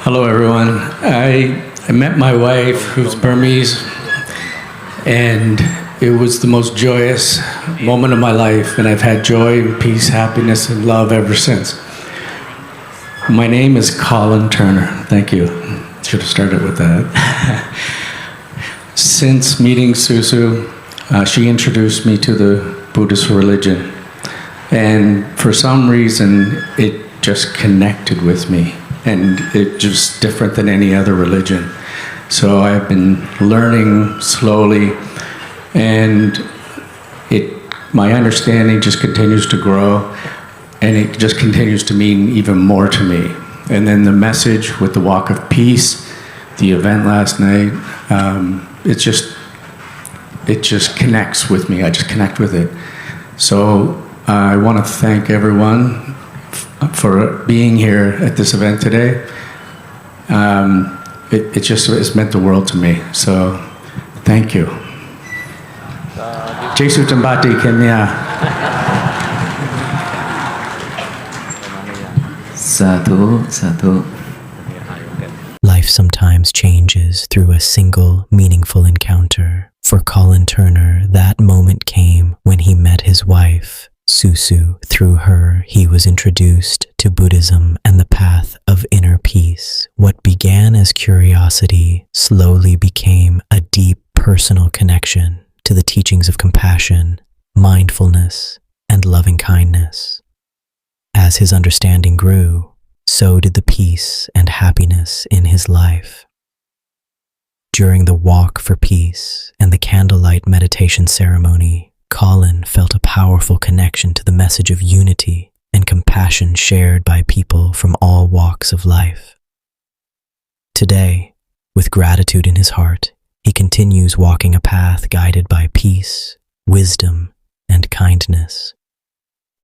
Hello, everyone. I met my wife, who's Burmese, and it was the most joyous moment of my life, and I've had joy, peace, happiness, and love ever since. My name is Colin Turner. Thank you. Should have started with that. Since meeting Susu, she introduced me to the Buddhist religion, and for some reason, it just connected with me. And it's just different than any other religion. So I've been learning slowly, and my understanding just continues to grow, and it just continues to mean even more to me. And then the message with the walk of peace, the event last night, it just connects with me. I just connect with it. So I want to thank everyone for being here at this event today. It's meant the world to me. So, thank you. Jesu Tambati Kenya. Sadhu Sadhu. Life sometimes changes through a single, meaningful encounter. For Colin Turner, that moment came when he met his wife, Susu. Through her, he was introduced to Buddhism and the path of inner peace. What began as curiosity slowly became a deep personal connection to the teachings of compassion, mindfulness, and loving kindness. As his understanding grew, so did the peace and happiness in his life. During the walk for peace and the candlelight meditation ceremony, Colin felt a powerful connection to the message of unity and compassion shared by people from all walks of life. Today, with gratitude in his heart, he continues walking a path guided by peace, wisdom, and kindness.